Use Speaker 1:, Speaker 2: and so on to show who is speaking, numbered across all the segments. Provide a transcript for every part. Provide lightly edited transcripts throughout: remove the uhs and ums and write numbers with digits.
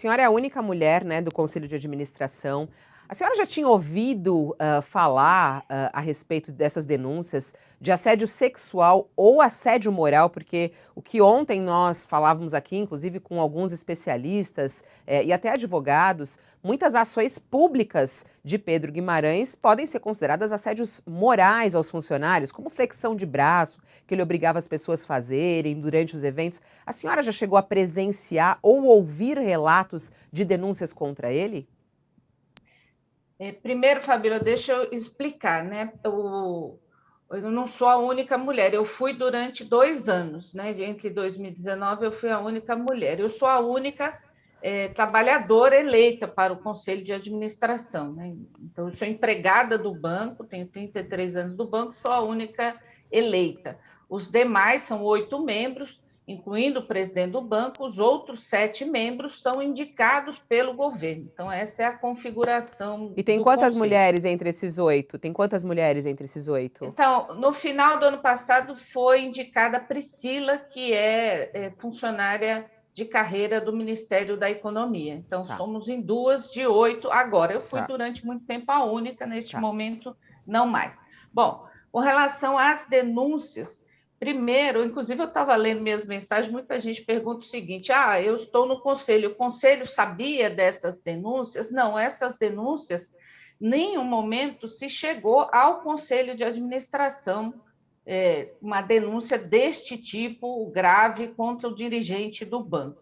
Speaker 1: A senhora é a única mulher, né, do conselho de administração. A senhora já tinha ouvido, falar, a respeito dessas denúncias de assédio sexual ou assédio moral? Porque o que ontem nós falávamos aqui, inclusive com alguns especialistas, e até advogados, muitas ações públicas de Pedro Guimarães podem ser consideradas assédios morais aos funcionários, como flexão de braço, que ele obrigava as pessoas a fazerem durante os eventos. A senhora já chegou a presenciar ou ouvir relatos de denúncias contra ele?
Speaker 2: Primeiro, Fabíola, deixa eu explicar, né? Eu não sou a única mulher, eu fui durante 2 anos, né? Entre 2019, eu fui a única mulher. Eu sou a única trabalhadora eleita para o Conselho de Administração, né? Então, eu sou empregada do banco, tenho 33 anos do banco, sou a única eleita. Os demais são 8 membros, incluindo o presidente do banco, os outros 7 membros são indicados pelo governo. Então, essa é a configuração
Speaker 1: E tem
Speaker 2: do
Speaker 1: quantas
Speaker 2: conselho.
Speaker 1: mulheres entre esses 8? Tem quantas mulheres entre esses 8?
Speaker 2: Então, no final do ano passado, foi indicada a Priscila, que é funcionária de carreira do Ministério da Economia. Então,
Speaker 1: Tá,
Speaker 2: somos em 2 de 8 agora. Eu fui
Speaker 1: tá,
Speaker 2: durante muito tempo a única, neste
Speaker 1: tá.
Speaker 2: momento, não mais. Bom, com relação às denúncias, primeiro, inclusive eu estava lendo minhas mensagens, muita gente pergunta o seguinte: eu estou no conselho, o conselho sabia dessas denúncias? Não, essas denúncias, em nenhum momento se chegou ao conselho de administração uma denúncia deste tipo grave contra o dirigente do banco.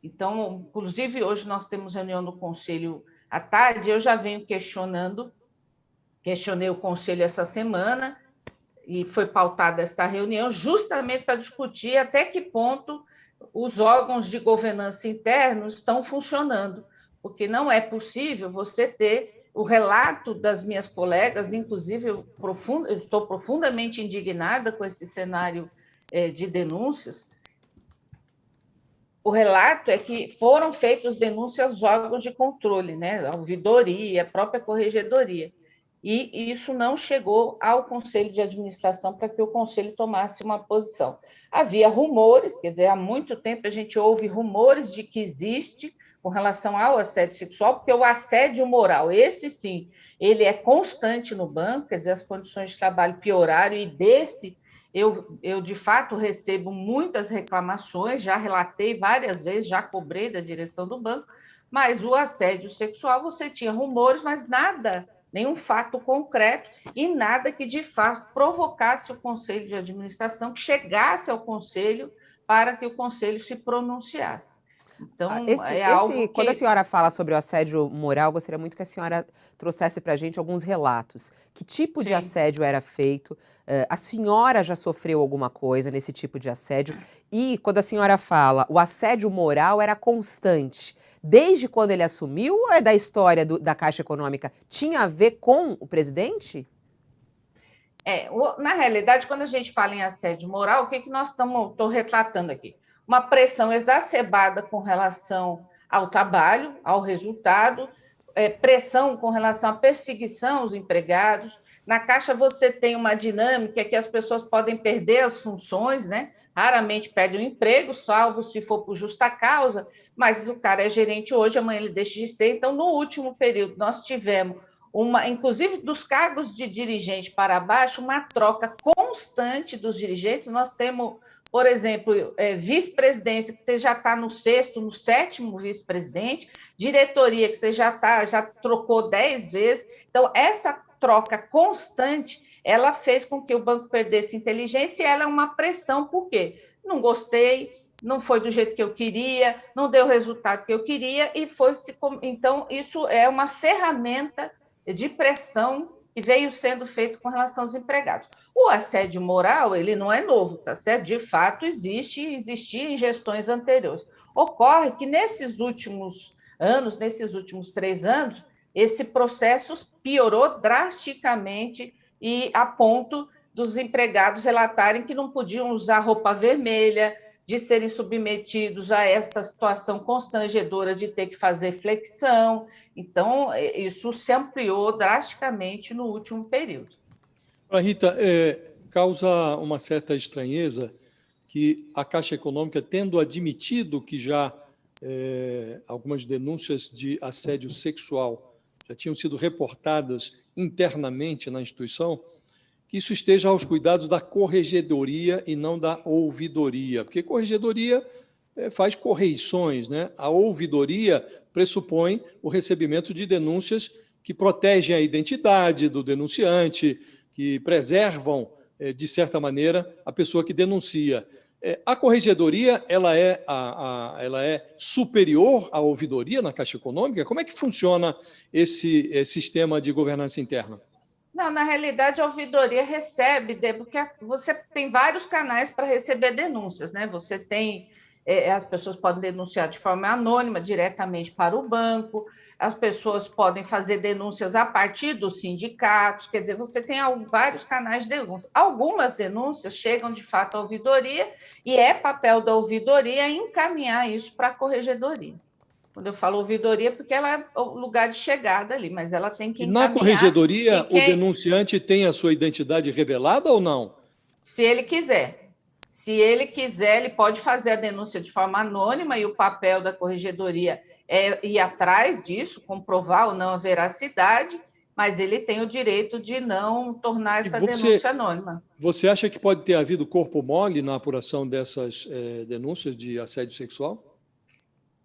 Speaker 2: Então, inclusive, hoje nós temos reunião do conselho à tarde, eu já venho questionei o conselho essa semana, e foi pautada esta reunião justamente para discutir até que ponto os órgãos de governança internos estão funcionando, porque não é possível você ter o relato das minhas colegas, inclusive eu estou profundamente indignada com esse cenário de denúncias. O relato é que foram feitas denúncias aos órgãos de controle, né? A ouvidoria, a própria corregedoria, e isso não chegou ao Conselho de Administração para que o Conselho tomasse uma posição. Havia rumores, quer dizer, há muito tempo a gente ouve rumores de que existe com relação ao assédio sexual, porque o assédio moral, esse sim, ele é constante no banco, quer dizer, as condições de trabalho pioraram, e desse eu de fato recebo muitas reclamações, já relatei várias vezes, já cobrei da direção do banco, mas o assédio sexual, você tinha rumores, mas nada, nenhum fato concreto e nada que de fato provocasse o conselho de administração, que chegasse ao conselho para que o conselho se pronunciasse. Então, é algo
Speaker 1: Quando a
Speaker 2: que...
Speaker 1: senhora fala sobre o assédio moral, gostaria muito que a senhora trouxesse para a gente alguns relatos. Que tipo de
Speaker 2: Sim.
Speaker 1: assédio era feito? A senhora já sofreu alguma coisa nesse tipo de assédio? E quando a senhora fala, o assédio moral era constante. Desde quando ele assumiu ou é da história da Caixa Econômica? Tinha a ver com o presidente?
Speaker 2: Na realidade, quando a gente fala em assédio moral, o que nós estou retratando aqui? Uma pressão exacerbada com relação ao trabalho, ao resultado, pressão com relação à perseguição aos empregados. Na Caixa você tem uma dinâmica que as pessoas podem perder as funções, né? Raramente perde o emprego, salvo se for por justa causa, mas o cara é gerente hoje, amanhã ele deixa de ser. Então, no último período, nós tivemos inclusive dos cargos de dirigente para baixo, uma troca constante dos dirigentes. Nós temos, por exemplo, vice-presidência, que você já está no 6º, no 7º vice-presidente, diretoria, que você já trocou 10 vezes. Então, essa troca constante, ela fez com que o banco perdesse inteligência, e ela é uma pressão, por quê? Não gostei, não foi do jeito que eu queria, não deu o resultado que eu queria, e foi... Então, isso é uma ferramenta de pressão que veio sendo feito com relação aos empregados. O assédio moral, ele não é novo, tá certo? De fato, existia em gestões anteriores. Ocorre que nesses últimos anos, nesses últimos 3 anos, esse processo piorou drasticamente, e a ponto dos empregados relatarem que não podiam usar roupa vermelha, de serem submetidos a essa situação constrangedora de ter que fazer flexão. Então, isso se ampliou drasticamente no último período.
Speaker 3: Rita, causa uma certa estranheza que a Caixa Econômica, tendo admitido que já algumas denúncias de assédio sexual já tinham sido reportadas internamente na instituição, que isso esteja aos cuidados da corregedoria e não da ouvidoria, porque corregedoria faz correições, né? A ouvidoria pressupõe o recebimento de denúncias que protegem a identidade do denunciante, que preservam, de certa maneira, a pessoa que denuncia. A corregedoria ela é superior à ouvidoria na Caixa Econômica? Como é que funciona esse sistema de governança interna?
Speaker 2: Não, na realidade, a ouvidoria recebe, porque você tem vários canais para receber denúncias, né? Você tem, as pessoas podem denunciar de forma anônima, diretamente para o banco, as pessoas podem fazer denúncias a partir dos sindicatos, quer dizer, você tem vários canais de denúncia. Algumas denúncias chegam, de fato, à ouvidoria, e é papel da ouvidoria encaminhar isso para a corregedoria. Quando eu falo ouvidoria, porque ela é o lugar de chegada ali, mas ela tem que
Speaker 3: E na
Speaker 2: encaminhar.
Speaker 3: corregedoria, o denunciante tem a sua identidade revelada ou não?
Speaker 2: Se ele quiser. Se ele quiser, ele pode fazer a denúncia de forma anônima, e o papel da corregedoria é ir atrás disso, comprovar ou não a veracidade, mas ele tem o direito de não tornar essa denúncia anônima.
Speaker 3: Você acha que pode ter havido corpo mole na apuração dessas denúncias de assédio sexual?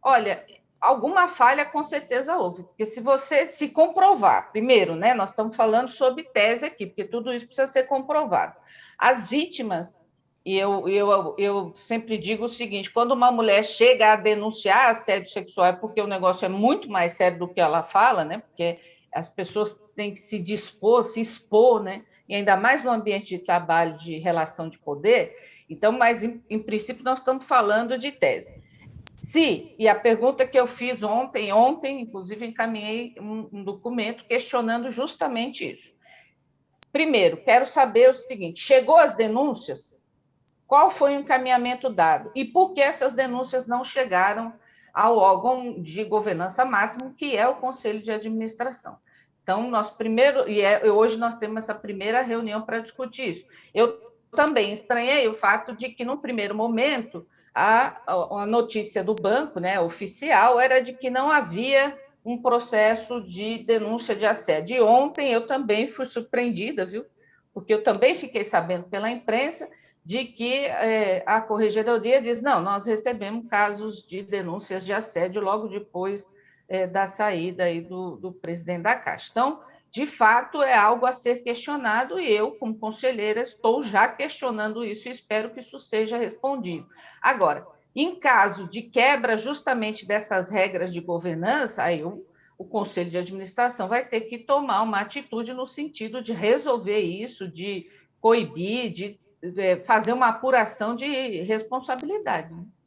Speaker 2: Olha, alguma falha com certeza houve, porque se você se comprovar, primeiro, né, nós estamos falando sobre tese aqui, porque tudo isso precisa ser comprovado. As vítimas, e eu sempre digo o seguinte, quando uma mulher chega a denunciar assédio sexual, é porque o negócio é muito mais sério do que ela fala, né, porque as pessoas têm que se dispor, se expor, né, e ainda mais no ambiente de trabalho, de relação de poder. Então, mas em princípio nós estamos falando de tese. E a pergunta que eu fiz ontem, inclusive, encaminhei um documento questionando justamente isso. Primeiro, quero saber o seguinte: chegou as denúncias? Qual foi o encaminhamento dado? E por que essas denúncias não chegaram ao órgão de governança máximo, que é o Conselho de Administração? Então, hoje nós temos essa primeira reunião para discutir isso. Eu também estranhei o fato de que, no primeiro momento, a notícia do banco, né, oficial, era de que não havia um processo de denúncia de assédio. E ontem eu também fui surpreendida, viu? Porque eu também fiquei sabendo pela imprensa de que a corregedoria diz: não, nós recebemos casos de denúncias de assédio logo depois da saída aí do presidente da Caixa. Então, de fato, é algo a ser questionado, e eu, como conselheira, estou já questionando isso e espero que isso seja respondido. Agora, em caso de quebra justamente dessas regras de governança, aí o Conselho de Administração vai ter que tomar uma atitude no sentido de resolver isso, de coibir, de fazer uma apuração de responsabilidade.